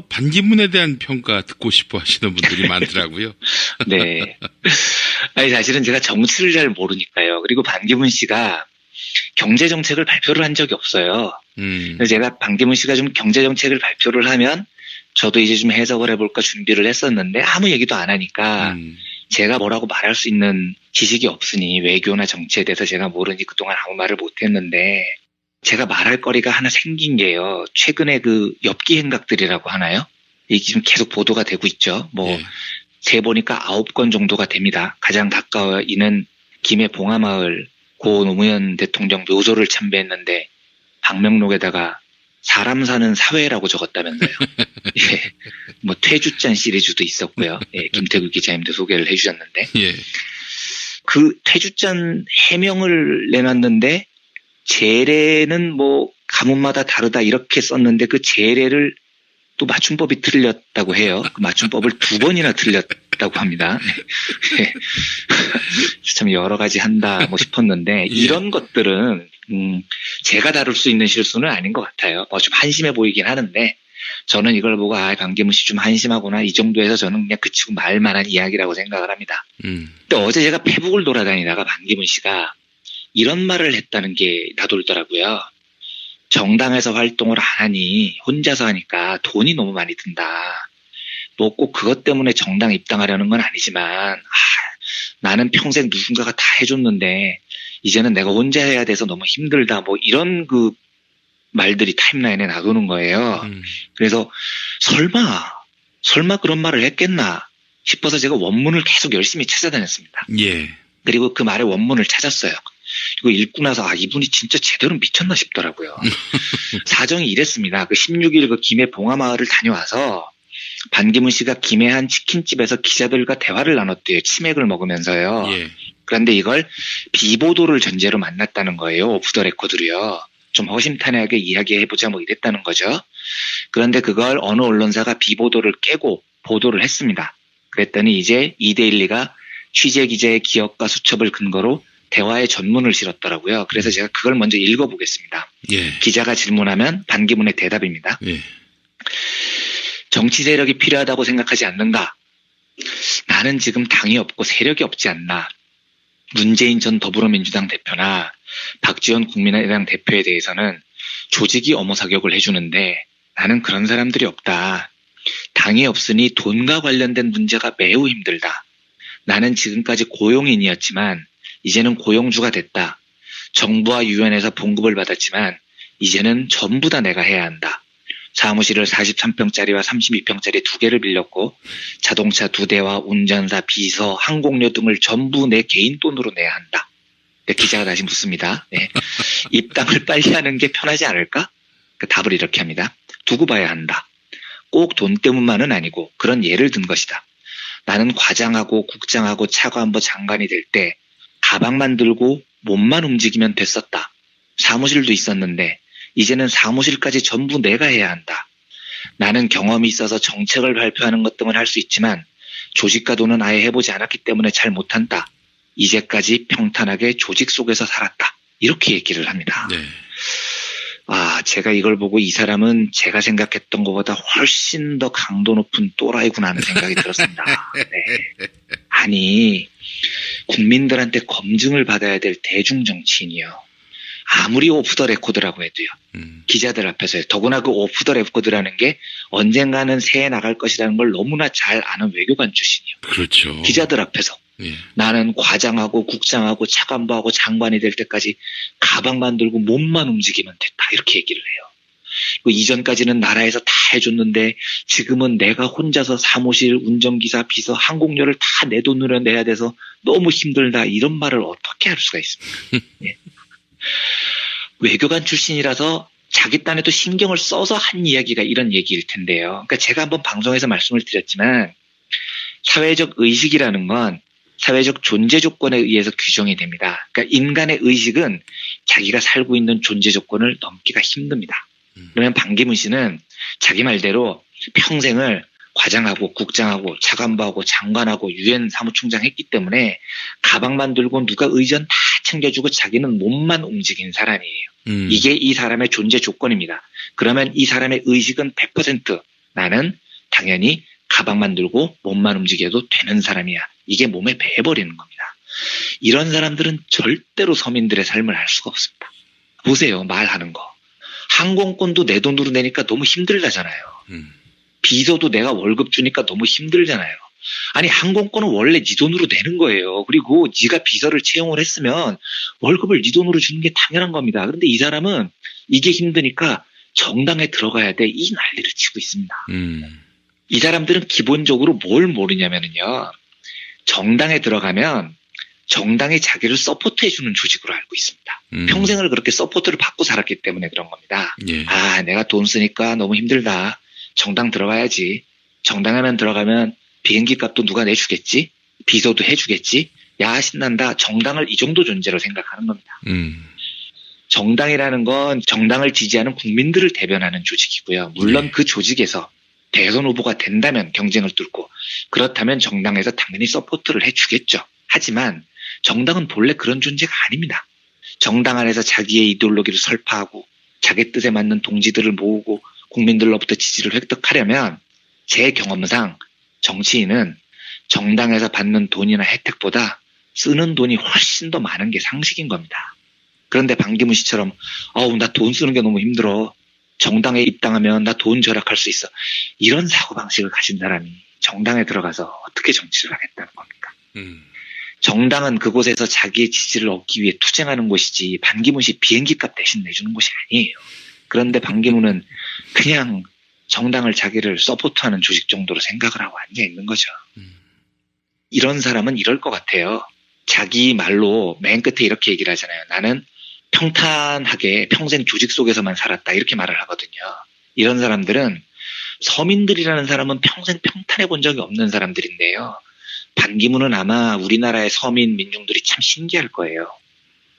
반기문에 대한 평가 듣고 싶어 하시는 분들이 많더라고요. 네. 아니, 사실은 제가 정치를 잘 모르니까요. 그리고 반기문 씨가 경제정책을 발표를 한 적이 없어요. 그래서 제가 반기문 씨가 좀 경제정책을 발표를 하면 저도 이제 좀 해석을 해볼까 준비를 했었는데 아무 얘기도 안 하니까 제가 뭐라고 말할 수 있는 지식이 없으니 외교나 정치에 대해서 제가 모르니 그동안 아무 말을 못했는데 제가 말할 거리가 하나 생긴 게요. 최근에 그 엽기 행각들이라고 하나요? 이게 지금 계속 보도가 되고 있죠. 예. 재보니까 9건 정도가 됩니다. 가장 가까워 있는 김해 봉하마을 고 노무현 대통령 묘소를 참배했는데 방명록에다가 사람 사는 사회라고 적었다면서요. 예. 퇴주잔 시리즈도 있었고요. 예. 김태구 기자님도 소개를 해주셨는데. 예. 그 퇴주잔 해명을 내놨는데 제례는 가문마다 다르다 이렇게 썼는데 그 제례를 또 맞춤법이 틀렸다고 해요. 그 맞춤법을 2번이나 틀렸다고 합니다. 참 여러 가지 한다 싶었는데 이런 것들은 제가 다룰 수 있는 실수는 아닌 것 같아요. 좀 한심해 보이긴 하는데 저는 이걸 보고 반기문 씨 좀 한심하구나 이 정도에서 저는 그냥 그치고 말만한 이야기라고 생각을 합니다. 근데 어제 제가 페북을 돌아다니다가 반기문 씨가 이런 말을 했다는 게 나돌더라고요. 정당에서 활동을 안 하니 혼자서 하니까 돈이 너무 많이 든다. 꼭 그것 때문에 정당 입당하려는 건 아니지만 나는 평생 누군가가 다 해줬는데 이제는 내가 혼자 해야 돼서 너무 힘들다. 이런 그 말들이 타임라인에 나도는 거예요. 그래서 설마 그런 말을 했겠나 싶어서 제가 원문을 계속 열심히 찾아다녔습니다. 예. 그리고 그 말의 원문을 찾았어요. 이거 읽고 나서 이분이 진짜 제대로 미쳤나 싶더라고요. 사정이 이랬습니다. 그 16일 그 김해 봉하마을을 다녀와서 반기문 씨가 김해 한 치킨집에서 기자들과 대화를 나눴대요. 치맥을 먹으면서요. 예. 그런데 이걸 비보도를 전제로 만났다는 거예요. 오프 더 레코드로요. 좀 허심탄회하게 이야기해보자 이랬다는 거죠. 그런데 그걸 어느 언론사가 비보도를 깨고 보도를 했습니다. 그랬더니 이제 이데일리가 취재 기자의 기억과 수첩을 근거로 대화의 전문을 실었더라고요. 그래서 제가 그걸 먼저 읽어보겠습니다. 예. 기자가 질문하면 반기문의 대답입니다. 예. 정치 세력이 필요하다고 생각하지 않는가? 나는 지금 당이 없고 세력이 없지 않나? 문재인 전 더불어민주당 대표나 박지원 국민의당 대표에 대해서는 조직이 엄호 사격을 해주는데 나는 그런 사람들이 없다. 당이 없으니 돈과 관련된 문제가 매우 힘들다. 나는 지금까지 고용인이었지만 이제는 고용주가 됐다. 정부와 유엔에서 봉급을 받았지만 이제는 전부 다 내가 해야 한다. 사무실을 43평짜리와 32평짜리 2개를 빌렸고 자동차 2대와 운전사, 비서, 항공료 등을 전부 내 개인 돈으로 내야 한다. 기자가 다시 묻습니다. 네. 입당을 빨리 하는 게 편하지 않을까? 그 답을 이렇게 합니다. 두고 봐야 한다. 꼭 돈 때문만은 아니고 그런 예를 든 것이다. 나는 과장하고 국장하고 차관보 장관이 될 때 가방만 들고 몸만 움직이면 됐었다. 사무실도 있었는데 이제는 사무실까지 전부 내가 해야 한다. 나는 경험이 있어서 정책을 발표하는 것 등은 할 수 있지만 조직가도는 아예 해보지 않았기 때문에 잘 못한다. 이제까지 평탄하게 조직 속에서 살았다. 이렇게 얘기를 합니다. 네. 제가 이걸 보고 이 사람은 제가 생각했던 것보다 훨씬 더 강도 높은 또라이구나 하는 생각이 들었습니다. 네. 아니, 국민들한테 검증을 받아야 될 대중정치인이요. 아무리 오프 더 레코드라고 해도요. 기자들 앞에서요. 더구나 그 오프 더 레코드라는 게 언젠가는 새해 나갈 것이라는 걸 너무나 잘 아는 외교관 출신이요. 그렇죠. 기자들 앞에서. 예. 나는 과장하고 국장하고 차관보하고 장관이 될 때까지 가방만 들고 몸만 움직이면 됐다. 이렇게 얘기를 해요. 그 이전까지는 나라에서 다 해줬는데 지금은 내가 혼자서 사무실, 운전기사, 비서, 항공료를 다 내 돈으로 내야 돼서 너무 힘들다. 이런 말을 어떻게 할 수가 있습니까? 예. 외교관 출신이라서 자기 딴에도 신경을 써서 한 이야기가 이런 얘기일 텐데요. 그러니까 제가 한번 방송에서 말씀을 드렸지만 사회적 의식이라는 건 사회적 존재 조건에 의해서 규정이 됩니다. 그러니까 인간의 의식은 자기가 살고 있는 존재 조건을 넘기가 힘듭니다. 그러면 반기문 씨는 자기 말대로 평생을 과장하고 국장하고 차관보하고 장관하고 유엔 사무총장 했기 때문에 가방만 들고 누가 의전 다 챙겨주고 자기는 몸만 움직인 사람이에요. 이게 이 사람의 존재 조건입니다. 그러면 이 사람의 의식은 100% 나는 당연히 가방만 들고 몸만 움직여도 되는 사람이야. 이게 몸에 배어버리는 겁니다. 이런 사람들은 절대로 서민들의 삶을 알 수가 없습니다. 보세요. 말하는 거. 항공권도 내 돈으로 내니까 너무 힘들다잖아요. 비서도 내가 월급 주니까 너무 힘들잖아요. 아니 항공권은 원래 네 돈으로 내는 거예요. 그리고 네가 비서를 채용을 했으면 월급을 네 돈으로 주는 게 당연한 겁니다. 그런데 이 사람은 이게 힘드니까 정당에 들어가야 돼. 이 난리를 치고 있습니다. 이 사람들은 기본적으로 뭘 모르냐면요. 정당에 들어가면 정당이 자기를 서포트해주는 조직으로 알고 있습니다. 평생을 그렇게 서포트를 받고 살았기 때문에 그런 겁니다. 예. 아, 내가 돈 쓰니까 너무 힘들다. 정당 들어가야지. 정당에만 들어가면 비행기 값도 누가 내주겠지? 비서도 해주겠지? 야, 신난다. 정당을 이 정도 존재로 생각하는 겁니다. 정당이라는 건 정당을 지지하는 국민들을 대변하는 조직이고요. 물론 예. 그 조직에서 대선 후보가 된다면 경쟁을 뚫고 그렇다면 정당에서 당연히 서포트를 해주겠죠. 하지만 정당은 본래 그런 존재가 아닙니다. 정당 안에서 자기의 이데올로기를 설파하고 자기 뜻에 맞는 동지들을 모으고 국민들로부터 지지를 획득하려면 제 경험상 정치인은 정당에서 받는 돈이나 혜택보다 쓰는 돈이 훨씬 더 많은 게 상식인 겁니다. 그런데 반기문 씨처럼 나 돈 쓰는 게 너무 힘들어. 정당에 입당하면 나 돈 절약할 수 있어. 이런 사고방식을 가진 사람이 정당에 들어가서 어떻게 정치를 하겠다는 겁니까? 정당은 그곳에서 자기의 지지를 얻기 위해 투쟁하는 곳이지 반기문 씨 비행기값 대신 내주는 곳이 아니에요. 그런데 반기문은 그냥 정당을 자기를 서포트하는 조직 정도로 생각을 하고 앉아있는 거죠. 이런 사람은 이럴 것 같아요. 자기 말로 맨 끝에 이렇게 얘기를 하잖아요. 나는 평탄하게 평생 조직 속에서만 살았다. 이렇게 말을 하거든요. 이런 사람들은 서민들이라는 사람은 평생 평탄해 본 적이 없는 사람들인데요. 반기문은 아마 우리나라의 서민 민중들이 참 신기할 거예요.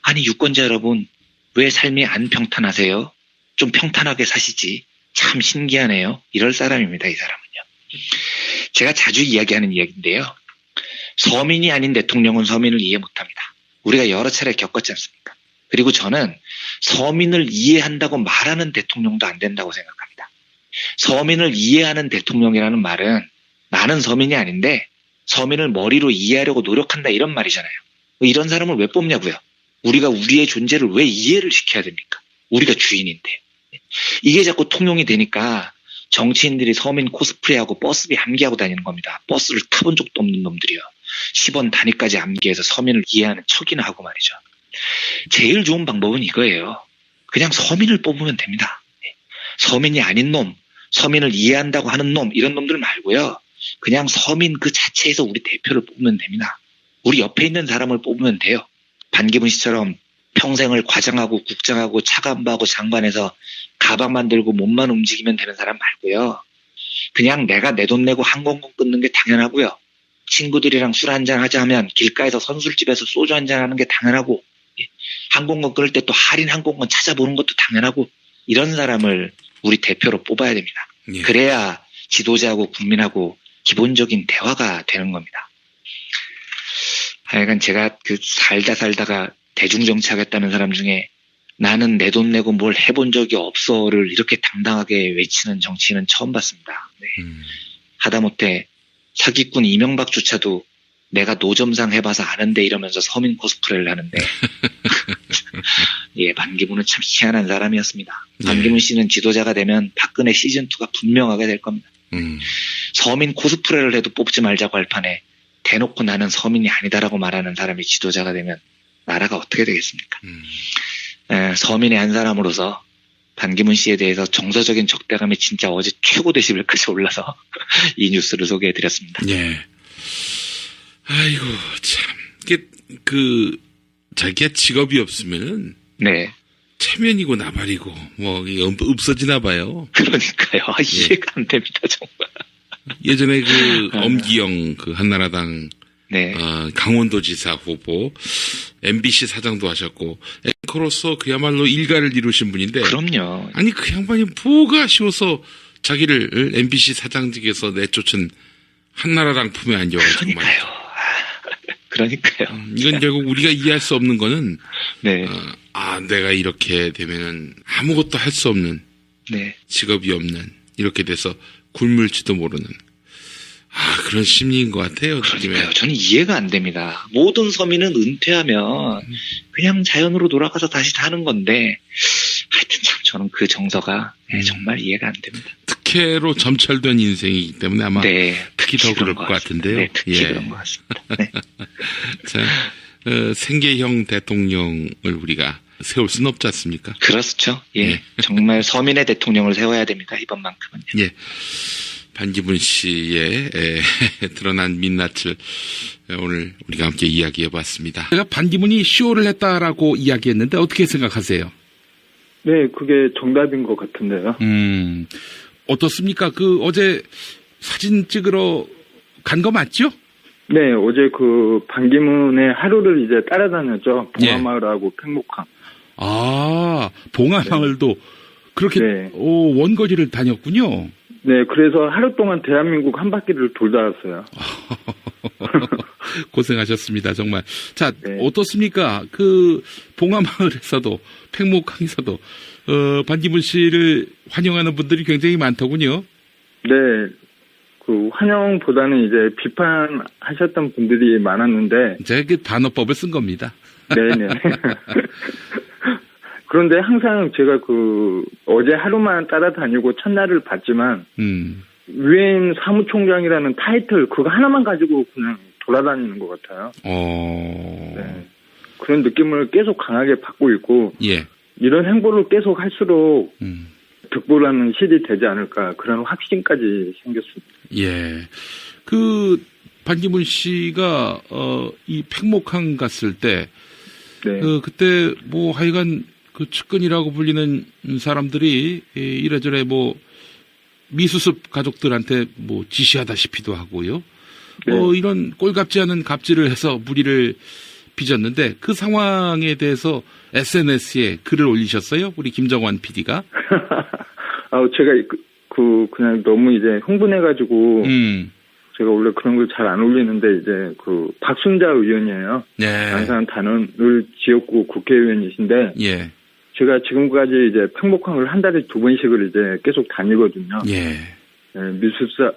아니 유권자 여러분 왜 삶이 안 평탄하세요? 좀 평탄하게 사시지. 참 신기하네요. 이럴 사람입니다. 이 사람은요. 제가 자주 이야기하는 이야기인데요. 서민이 아닌 대통령은 서민을 이해 못합니다. 우리가 여러 차례 겪었지 않습니까? 그리고 저는 서민을 이해한다고 말하는 대통령도 안 된다고 생각합니다. 서민을 이해하는 대통령이라는 말은 나는 서민이 아닌데 서민을 머리로 이해하려고 노력한다 이런 말이잖아요. 이런 사람을 왜 뽑냐고요. 우리가 우리의 존재를 왜 이해를 시켜야 됩니까? 우리가 주인인데. 이게 자꾸 통용이 되니까 정치인들이 서민 코스프레하고 버스비 암기하고 다니는 겁니다. 버스를 타본 적도 없는 놈들이요. 10원 단위까지 암기해서 서민을 이해하는 척이나 하고 말이죠. 제일 좋은 방법은 이거예요. 그냥 서민을 뽑으면 됩니다. 서민이 아닌 놈, 서민을 이해한다고 하는 놈 이런 놈들 말고요. 그냥 서민 그 자체에서 우리 대표를 뽑으면 됩니다. 우리 옆에 있는 사람을 뽑으면 돼요. 반기문 씨처럼 평생을 과장하고 국장하고 차관보하고 장관해서 가방만 들고 몸만 움직이면 되는 사람 말고요. 그냥 내가 내 돈 내고 항공권 끊는 게 당연하고요. 친구들이랑 술 한잔 하자 하면 길가에서 선술집에서 소주 한잔 하는 게 당연하고 항공권 끊을 때 또 할인 항공권 찾아보는 것도 당연하고 이런 사람을 우리 대표로 뽑아야 됩니다. 예. 그래야 지도자하고 국민하고 기본적인 대화가 되는 겁니다. 하여간 제가 살다가 대중정치하겠다는 사람 중에 나는 내 돈 내고 뭘 해본 적이 없어를 이렇게 당당하게 외치는 정치인은 처음 봤습니다. 네. 하다못해 사기꾼 이명박조차도 내가 노점상 해봐서 아는데 이러면서 서민 코스프레를 하는데 예, 반기문은 참 희한한 사람이었습니다. 반기문 씨는 지도자가 되면 박근혜 시즌2가 분명하게 될 겁니다. 서민 코스프레를 해도 뽑지 말자고 할 판에 대놓고 나는 서민이 아니다라고 말하는 사람이 지도자가 되면 나라가 어떻게 되겠습니까? 서민의 한 사람으로서 반기문 씨에 대해서 정서적인 적대감이 진짜 어제 최고 데시벨까지 올라서 이 뉴스를 소개해드렸습니다. 예. 아이고 참 이게 자기가 직업이 없으면은 네. 체면이고 나발이고 뭐 이게 없어지나 봐요. 그러니까요. 이해가 안 됩니다 정말. 예전에 엄기영 한나라당 네. 강원도지사 후보 MBC 사장도 하셨고 앵커로서 그야말로 일가를 이루신 분인데 그럼요. 아니 그 양반이 뭐가 아쉬워서 자기를 MBC 사장직에서 내쫓은 한나라당 품에 안겨가지고 그러니까요. 그러니까요. 이건 결국 우리가 이해할 수 없는 거는 네. 내가 이렇게 되면은 아무것도 할 수 없는 네. 직업이 없는 이렇게 돼서 굶을지도 모르는 그런 심리인 것 같아요. 그러니까요. 저는 이해가 안 됩니다. 모든 서민은 은퇴하면 그냥 자연으로 돌아가서 다시 사는 건데 하여튼 참 저는 그 정서가 정말 이해가 안 됩니다. 특혜로 점철된 인생이기 때문에 아마 특히 더 그럴 것 같은데요. 네, 특히 그런 것 같습니다. 네. 자, 생계형 대통령을 우리가 세울 수는 없지 않습니까? 그렇죠. 예. 정말 서민의 대통령을 세워야 됩니다. 이번만큼은요. 예. 반기문 씨의 드러난 민낯을 오늘 우리가 함께 이야기해봤습니다. 제가 반기문이 쇼를 했다라고 이야기했는데 어떻게 생각하세요? 네, 그게 정답인 것 같은데요. 어떻습니까? 어제 사진 찍으러 간 거 맞죠? 네, 어제 반기문의 하루를 이제 따라다녔죠. 봉하마을하고 팽목항. 봉하마을도 그렇게 원거리를 다녔군요. 네, 그래서 하루 동안 대한민국 한 바퀴를 돌다 왔어요. 고생하셨습니다, 정말. 자, 어떻습니까? 봉하마을에서도, 팽목항에서도, 반기문 씨를 환영하는 분들이 굉장히 많더군요. 네, 환영보다는 이제 비판하셨던 분들이 많았는데. 제가 반어법을 쓴 겁니다. 네네. 그런데 항상 제가 어제 하루만 따라다니고 첫날을 봤지만, 유엔 사무총장이라는 타이틀, 그거 하나만 가지고 그냥 돌아다니는 것 같아요. 네. 그런 느낌을 계속 강하게 받고 있고, 이런 행보를 계속 할수록, 득보라는 실이 되지 않을까, 그런 확신까지 생겼습니다. 예. 반기문 씨가, 이 팽목항 갔을 때, 그때 하여간 측근이라고 불리는 사람들이 이래저래 미수습 가족들한테 지시하다시피도 하고요. 이런 꼴같지 않은 갑질을 해서 무리를 빚었는데 그 상황에 대해서 SNS에 글을 올리셨어요? 우리 김정환 PD가? 제가 그냥 너무 이제 흥분해가지고 제가 원래 그런 걸 잘 안 올리는데 이제 박순자 의원이에요. 안산 단원을 지역구 국회의원이신데 제가 지금까지 이제 팽목항을 한 달에 2번씩을 이제 계속 다니거든요.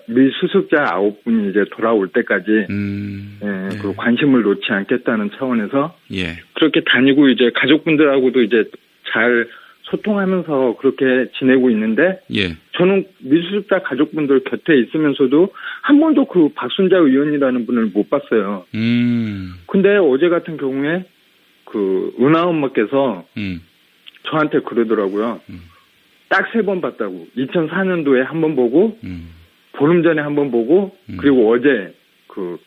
미수습자 9분이 이제 돌아올 때까지 관심을 놓지 않겠다는 차원에서 그렇게 다니고 이제 가족분들하고도 이제 잘 소통하면서 그렇게 지내고 있는데 저는 미수습자 가족분들 곁에 있으면서도 한 번도 박순자 의원이라는 분을 못 봤어요. 근데 어제 같은 경우에 은하 엄마께서 저한테 그러더라고요. 딱 3번 봤다고. 2004년도에 한 번 보고, 보름 전에 한 번 보고, 그리고 어제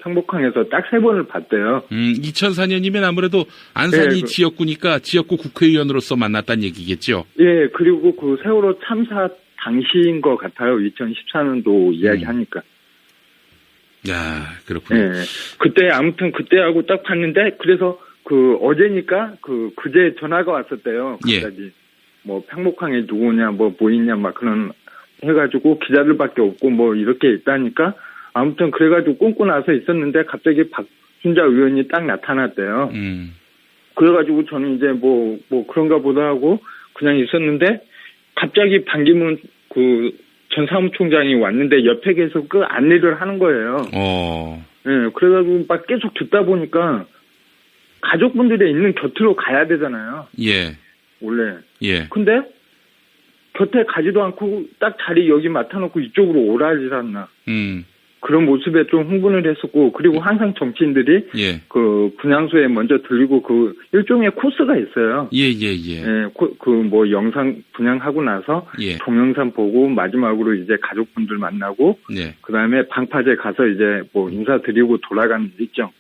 팽목항에서 딱 3번을 봤대요. 2004년이면 아무래도 안산이 지역구니까 지역구 국회의원으로서 만났다는 얘기겠죠? 예, 그리고 세월호 참사 당시인 것 같아요. 2014년도 이야기하니까. 야, 그렇군요. 예, 아무튼 그때하고 딱 봤는데, 그래서 어제니까 그제 전화가 왔었대요. 갑자기. 팽목항에 누구냐, 뭐 있냐, 막 그런 해가지고 기자들밖에 없고 이렇게 있다니까 아무튼 그래가지고 꽁고 나서 있었는데 갑자기 박순자 의원이 딱 나타났대요. 그래가지고 저는 이제 그런가 보다 하고 그냥 있었는데 갑자기 반기문 전 사무총장이 왔는데 옆에 계속 안내를 하는 거예요. 예, 그래가지고 막 계속 듣다 보니까 가족분들이 있는 곁으로 가야 되잖아요. 원래. 근데 곁에 가지도 않고 딱 자리 여기 맡아놓고 이쪽으로 오라지 않나. 그런 모습에 좀 흥분을 했었고, 그리고 항상 정치인들이 분향소에 먼저 들리고 일종의 코스가 있어요. 영상 분향하고 나서 동영상 보고 마지막으로 이제 가족분들 만나고, 그 다음에 방파제 가서 이제 인사드리고 돌아가는 일정.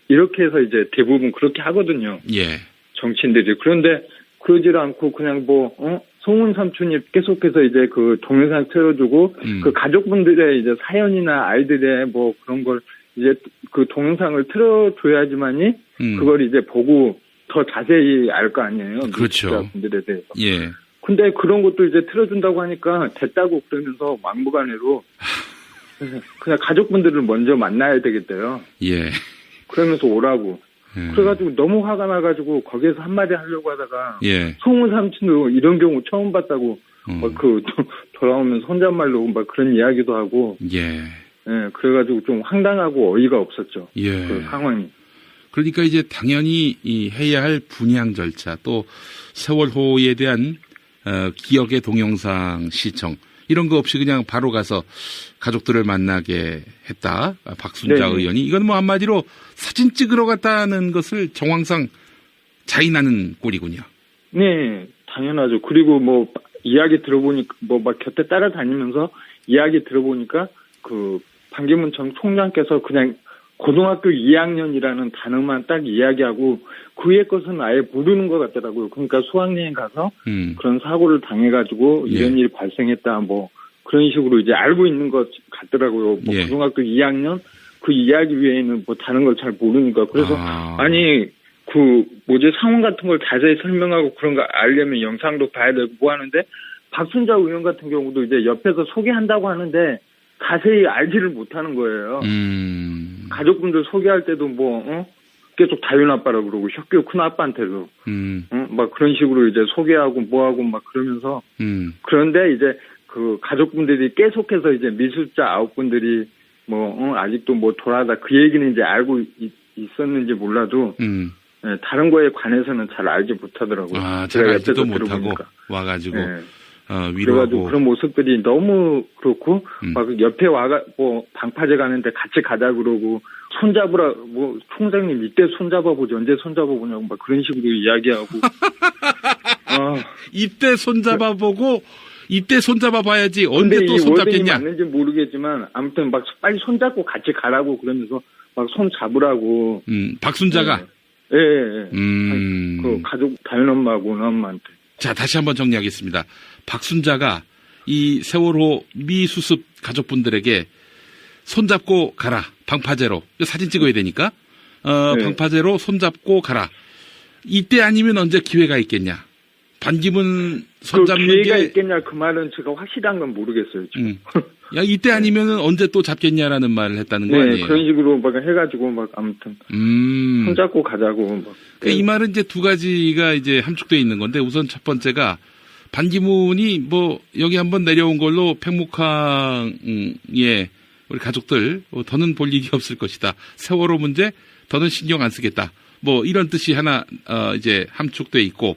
이렇게 해서 이제 대부분 그렇게 하거든요. 정치인들이. 그런데 그러질 않고 그냥 송은 삼촌이 계속해서 이제 동영상 틀어주고 가족분들의 이제 사연이나 아이들의 그런 걸 이제 동영상을 틀어줘야지만이 그걸 이제 보고 더 자세히 알 거 아니에요. 그렇죠. 분들에 대해서. 근데 그런 것도 이제 틀어준다고 하니까 됐다고 그러면서 막무가내로 그냥 가족분들을 먼저 만나야 되겠대요. 그러면서 오라고. 그래가지고 너무 화가 나가지고 거기에서 한마디 하려고 하다가 송은 삼촌도 이런 경우 처음 봤다고 막 돌아오면서 혼잣말로 막 그런 이야기도 하고. 예. 예, 그래가지고 좀 황당하고 어이가 없었죠. 예. 그 상황이. 그러니까 이제 당연히 해야 할 분양 절차 또 세월호에 대한 기억의 동영상 시청 이런 거 없이 그냥 바로 가서 가족들을 만나게 했다. 박순자 네네. 의원이 이건 뭐 한마디로 사진 찍으러 갔다는 것을 정황상 자인하는 꼴이군요. 네, 당연하죠. 그리고 뭐 이야기 들어보니까 뭐 막 곁에 따라다니면서 이야기 들어보니까 그 반기문 전 총장께서 그냥 고등학교 2학년이라는 단어만 딱 이야기하고 그 위의 것은 아예 모르는 것 같더라고요. 그러니까 수학여행 가서 그런 사고를 당해가지고 이런 일이 발생했다 뭐 그런 식으로 이제 알고 있는 것 같더라고요. 뭐 예. 고등학교 2학년 그 이야기 외에는 뭐 다른 걸 잘 모르니까 그래서 아니 그 뭐지 상황 같은 걸 자세히 설명하고 그런 거 알려면 영상도 봐야 되고 뭐 하는데 박순자 의원 같은 경우도 이제 옆에서 소개한다고 하는데 자세히 알지를 못하는 거예요. 가족분들 소개할 때도 뭐 계속 다윤 아빠라 그러고 혁규 큰 아빠한테도 막 그런 식으로 이제 소개하고 뭐하고 막 그러면서 그런데 이제 그 가족분들이 계속해서 이제 미술자 9분들이 뭐 아직도 뭐 돌아다 그 얘기는 이제 알고 있었는지 몰라도 예, 다른 거에 관해서는 잘 알지 못하더라고요. 아, 잘 알지도 못하고 들어보니까. 와가지고 예. 위로하고 그래가지고 그런 모습들이 너무 그렇고 막 옆에 와가 뭐 방파제 가는데 같이 가자 그러고 손잡으라 뭐 총장님 이때 손잡아 보지 언제 손잡아 보냐고 막 그런 식으로 이야기하고 이때 손잡아 보고 이때 손잡아 봐야지 언제 근데 또 이 손잡겠냐. 워딩이 맞는지 모르겠지만 아무튼 막 빨리 손잡고 같이 가라고 그러면서 막 손 잡으라고 박순자가 예. 그 가족 다윤 엄마하고 은 엄마한테 자 다시 한번 정리하겠습니다. 박순자가 이 세월호 미수습 가족분들에게 손잡고 가라 방파제로 사진 찍어야 되니까 네. 방파제로 손잡고 가라. 이때 아니면 언제 기회가 있겠냐. 반기문 손잡는 그 기회가 게 있겠냐 그 말은 제가 확실한 건 모르겠어요 지금. 야 이때 아니면은 언제 또 잡겠냐라는 말을 했다는 거 네, 아니에요. 그런 식으로 막 해가지고 막 아무튼 손잡고 가자고 막. 이 말은 이제 두 가지가 이제 함축되어 있는 건데 우선 첫 번째가 반기문이 뭐 여기 한번 내려온 걸로 팽목항에 우리 가족들 더는 볼 일이 없을 것이다. 세월호 문제 더는 신경 안 쓰겠다. 뭐 이런 뜻이 하나 이제 함축돼 있고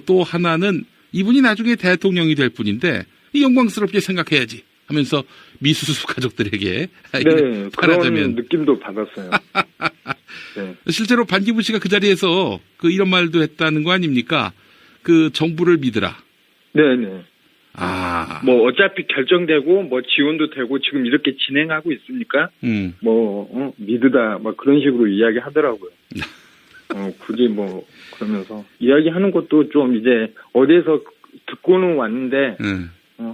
또 하나는 이분이 나중에 대통령이 될 분인데 영광스럽게 생각해야지 하면서 미수습 가족들에게 네, 말하자면 그런 느낌도 받았어요. 네. 실제로 반기문 씨가 그 자리에서 그 이런 말도 했다는 거 아닙니까? 그 정부를 믿으라. 네네. 아. 뭐 어차피 결정되고 뭐 지원도 되고 지금 이렇게 진행하고 있으니까 뭐 믿으다 막 그런 식으로 이야기하더라고요. 굳이 뭐 그러면서 이야기하는 것도 좀 이제 어디에서 듣고는 왔는데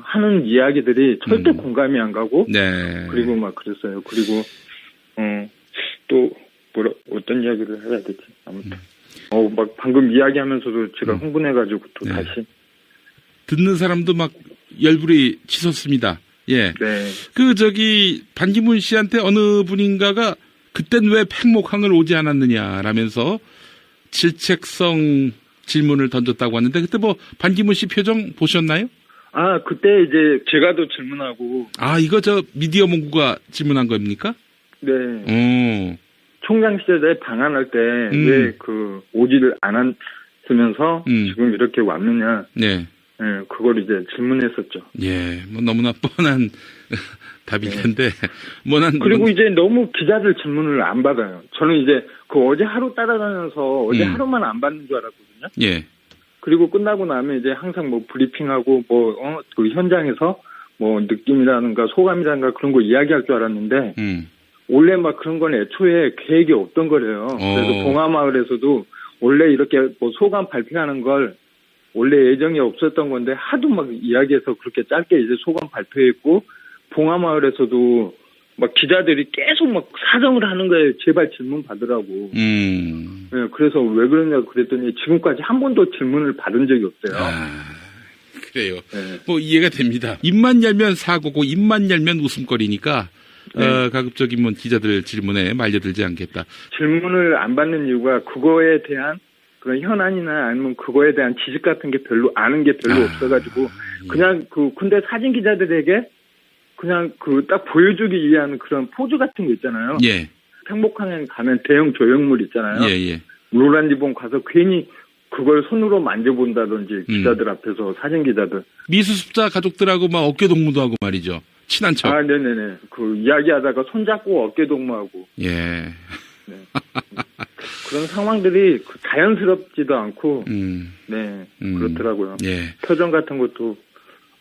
하는 이야기들이 절대 공감이 안 가고 네. 그리고 막 그랬어요. 그리고 또 어떤 이야기를 해야 되지? 아무튼 막 방금 이야기하면서도 제가 흥분해가지고 또 네. 다시 듣는 사람도 막 열불이 치솟습니다. 예. 네. 반기문 씨한테 어느 분인가가 그땐 왜 팽목항을 오지 않았느냐라면서 질책성 질문을 던졌다고 하는데 그때 뭐 반기문 씨 표정 보셨나요? 아, 그때 이제 제가 또 질문하고. 아, 이거 미디어 문구가 질문한 겁니까? 네. 총장 시절에 방한할 때 왜 오지를 않았으면서 지금 이렇게 왔느냐. 네. 네, 그걸 이제 질문했었죠. 예, 뭐 너무나 뻔한 답일 텐데. 그리고 이제 너무 기자들 질문을 안 받아요. 저는 이제 어제 하루 따라다녀서 어제 하루만 안 받는 줄 알았거든요. 예. 그리고 끝나고 나면 이제 항상 뭐 브리핑하고 그 현장에서 뭐 느낌이라든가 소감이라든가 그런 거 이야기할 줄 알았는데 원래 막 그런 건 애초에 계획이 없던 거래요. 그래서 봉하마을에서도 원래 이렇게 뭐 소감 발표하는 걸 원래 예정이 없었던 건데 하도 막 이야기해서 그렇게 짧게 이제 소감 발표했고 봉하마을에서도 막 기자들이 계속 막 사정을 하는 거예요. 제발 질문 받으라고. 네, 그래서 왜 그러냐고 그랬더니 지금까지 한 번도 질문을 받은 적이 없어요. 아, 그래요. 네. 뭐 이해가 됩니다. 입만 열면 사고고 입만 열면 웃음거리니까 가급적이면 뭐 기자들 질문에 말려들지 않겠다. 질문을 안 받는 이유가 그거에 대한 그런 현안이나 아니면 그거에 대한 지식 같은 게 별로 아는 게 별로 없어가지고 그냥 근데 사진 기자들에게 그냥 딱 보여주기 위한 그런 포즈 같은 거 있잖아요. 예. 팽목항에 가면 대형 조형물 있잖아요. 예, 예. 노란 리본 가서 괜히 그걸 손으로 만져본다든지 기자들 앞에서 사진 기자들. 미수습자 가족들하고 막 어깨 동무도 하고 말이죠. 친한 척. 네네네. 이야기하다가 손잡고 어깨 동무하고. 예. 네. 그런 상황들이 자연스럽지도 않고, 네, 그렇더라고요. 예. 표정 같은 것도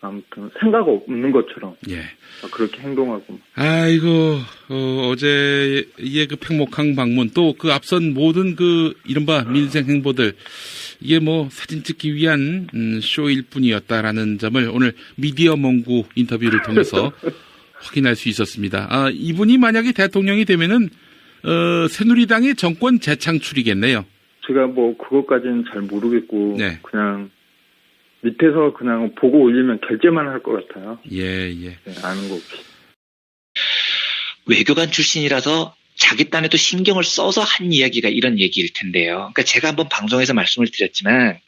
아무튼 생각 없는 것처럼. 예. 그렇게 행동하고. 아이고, 어제의 그 팽목항 방문, 또 그 앞선 모든 이른바 민생 행보들, 이게 사진 찍기 위한, 쇼일 뿐이었다라는 점을 오늘 미디어 몽구 인터뷰를 통해서 확인할 수 있었습니다. 이분이 만약에 대통령이 되면은, 새누리당의 정권 재창출이겠네요. 제가 그것까지는 잘 모르겠고, 네. 그냥, 밑에서 그냥 보고 올리면 결제만 할 것 같아요. 예. 네, 아는 거 없이. 외교관 출신이라서 자기 딴에도 신경을 써서 한 이야기가 이런 얘기일 텐데요. 그러니까 제가 한번 방송에서 말씀을 드렸지만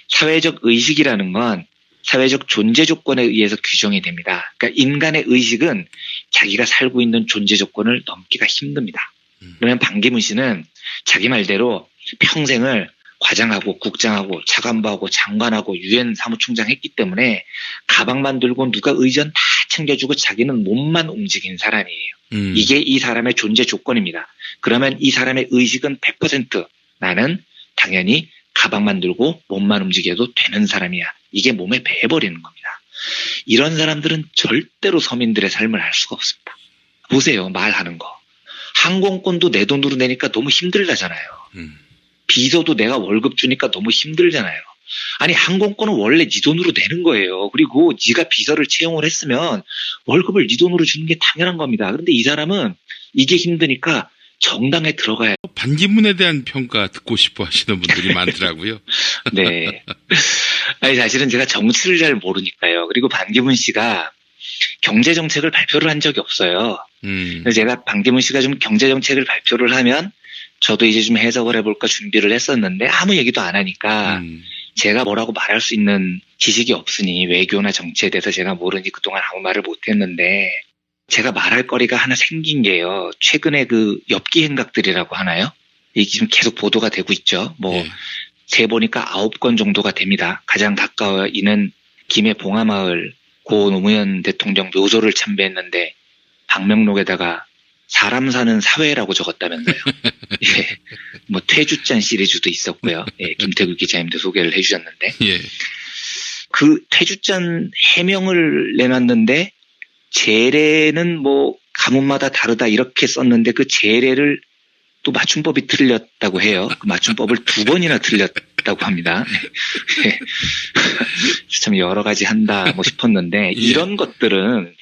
사회적 의식이라는 건 사회적 존재 조건에 의해서 규정이 됩니다. 그러니까 인간의 의식은 자기가 살고 있는 존재 조건을 넘기가 힘듭니다. 그러면 반기문 씨는 자기 말대로 평생을 과장하고 국장하고 차관보하고 장관하고 유엔 사무총장 했기 때문에 가방만 들고 누가 의전 다 챙겨주고 자기는 몸만 움직인 사람이에요. 이게 이 사람의 존재 조건입니다. 그러면 이 사람의 의식은 100% 나는 당연히 가방만 들고 몸만 움직여도 되는 사람이야. 이게 몸에 배어버리는 겁니다. 이런 사람들은 절대로 서민들의 삶을 알 수가 없습니다. 보세요. 말하는 거. 항공권도 내 돈으로 내니까 너무 힘들다잖아요. 비서도 내가 월급 주니까 너무 힘들잖아요. 아니 항공권은 원래 네 돈으로 내는 거예요. 그리고 네가 비서를 채용을 했으면 월급을 네 돈으로 주는 게 당연한 겁니다. 그런데 이 사람은 이게 힘드니까 정당에 들어가야. 반기문에 대한 평가 듣고 싶어 하시는 분들이 많더라고요. 네. 아니 사실은 제가 정치를 잘 모르니까요. 그리고 반기문 씨가 경제 정책을 발표를 한 적이 없어요. 그래서 제가 반기문 씨가 좀 경제 정책을 발표를 하면 저도 이제 좀 해석을 해볼까 준비를 했었는데 아무 얘기도 안 하니까 제가 뭐라고 말할 수 있는 지식이 없으니 외교나 정치에 대해서 제가 모르니 그동안 아무 말을 못했는데 제가 말할 거리가 하나 생긴 게요. 최근에 엽기 행각들이라고 하나요? 이게 지금 계속 보도가 되고 있죠. 세 보니까 9건 정도가 됩니다. 가장 가까워 있는 김해 봉하마을 고 노무현 대통령 묘소를 참배했는데 방명록에다가 사람 사는 사회라고 적었다면서요. 예. 퇴주잔 시리즈도 있었고요. 예, 김태규 기자님도 소개를 해주셨는데. 예. 그 퇴주잔 해명을 내놨는데, 제례는 가문마다 다르다 이렇게 썼는데 그 제례를 또 맞춤법이 틀렸다고 해요. 그 맞춤법을 2번이나 틀렸다고 합니다. 예. 참 여러 가지 한다 싶었는데, 이런 것들은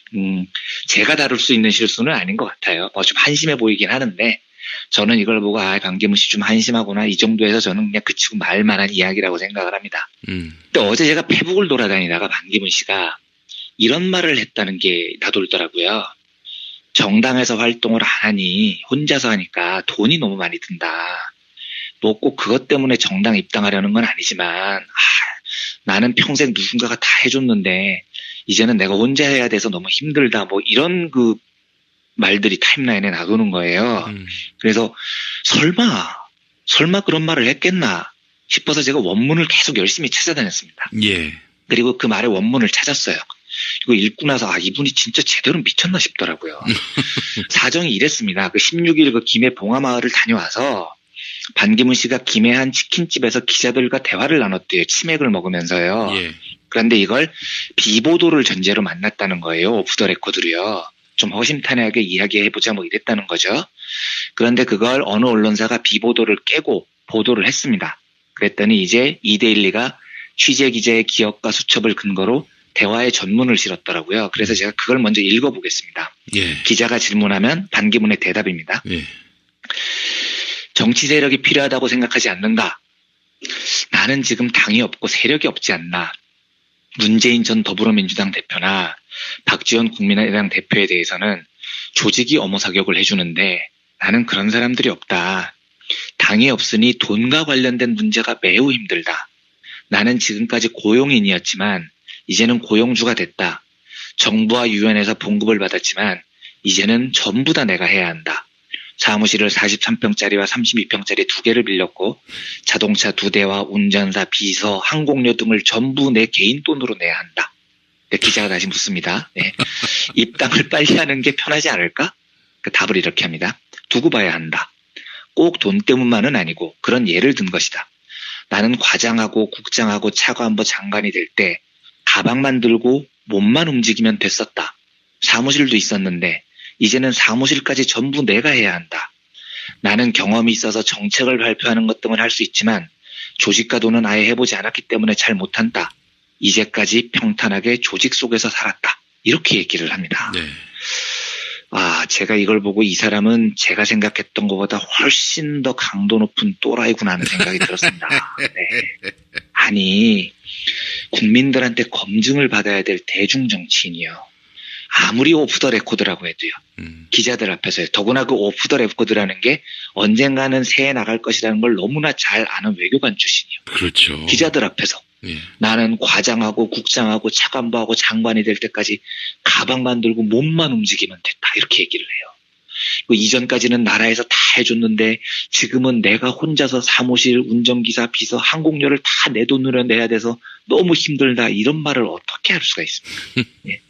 제가 다룰 수 있는 실수는 아닌 것 같아요. 좀 한심해 보이긴 하는데 저는 이걸 보고 반기문 씨 좀 한심하구나 이 정도에서 저는 그냥 그치고 말만한 이야기라고 생각을 합니다. 근데 어제 제가 페북을 돌아다니다가 반기문 씨가 이런 말을 했다는 게 나돌더라고요. 정당에서 활동을 안 하니 혼자서 하니까 돈이 너무 많이 든다. 꼭 그것 때문에 정당 입당하려는 건 아니지만 나는 평생 누군가가 다 해줬는데 이제는 내가 혼자 해야 돼서 너무 힘들다. 이런 말들이 타임라인에 나도는 거예요. 그래서 설마 그런 말을 했겠나 싶어서 제가 원문을 계속 열심히 찾아다녔습니다. 예. 그리고 그 말의 원문을 찾았어요. 이거 읽고 나서 이분이 진짜 제대로 미쳤나 싶더라고요. 사정이 이랬습니다. 16일 김해 봉하마을을 다녀와서 반기문 씨가 김해 한 치킨집에서 기자들과 대화를 나눴대요. 치맥을 먹으면서요. 예. 그런데 이걸 비보도를 전제로 만났다는 거예요. 오프 더 레코드로요. 좀 허심탄회하게 이야기해보자 이랬다는 거죠. 그런데 그걸 어느 언론사가 비보도를 깨고 보도를 했습니다. 그랬더니 이제 이데일리가 취재기자의 기억과 수첩을 근거로 대화의 전문을 실었더라고요. 그래서 제가 그걸 먼저 읽어보겠습니다. 예. 기자가 질문하면 반기문의 대답입니다. 예. 정치 세력이 필요하다고 생각하지 않는가? 나는 지금 당이 없고 세력이 없지 않나? 문재인 전 더불어민주당 대표나 박지원 국민의당 대표에 대해서는 조직이 엄호 사격을 해주는데 나는 그런 사람들이 없다. 당이 없으니 돈과 관련된 문제가 매우 힘들다. 나는 지금까지 고용인이었지만 이제는 고용주가 됐다. 정부와 유엔에서 봉급을 받았지만 이제는 전부 다 내가 해야 한다. 사무실을 43평짜리와 32평짜리 2개를 빌렸고 자동차 2대와 운전사, 비서, 항공료 등을 전부 내 개인 돈으로 내야 한다. 기자가 다시 묻습니다. 네. 입당을 빨리 하는 게 편하지 않을까? 그 답을 이렇게 합니다. 두고 봐야 한다. 꼭 돈 때문만은 아니고 그런 예를 든 것이다. 나는 과장하고 국장하고 차관보 장관이 될 때 가방만 들고 몸만 움직이면 됐었다. 사무실도 있었는데 이제는 사무실까지 전부 내가 해야 한다. 나는 경험이 있어서 정책을 발표하는 것 등은 할 수 있지만 조직가도는 아예 해보지 않았기 때문에 잘 못한다. 이제까지 평탄하게 조직 속에서 살았다. 이렇게 얘기를 합니다. 네. 제가 이걸 보고 이 사람은 제가 생각했던 것보다 훨씬 더 강도 높은 또라이구나 하는 생각이 들었습니다. 네. 아니, 국민들한테 검증을 받아야 될 대중정치인이요. 아무리 오프 더 레코드라고 해도요. 기자들 앞에서요. 더구나 그 오프 더 레코드라는 게 언젠가는 새해 나갈 것이라는 걸 너무나 잘 아는 외교관 출신이요. 그렇죠. 기자들 앞에서. 예. 나는 과장하고 국장하고 차관보하고 장관이 될 때까지 가방만 들고 몸만 움직이면 됐다. 이렇게 얘기를 해요. 이전까지는 나라에서 다 해줬는데 지금은 내가 혼자서 사무실, 운전기사, 비서, 항공료를 다 내 돈으로 내야 돼서 너무 힘들다. 이런 말을 어떻게 할 수가 있습니까? 예.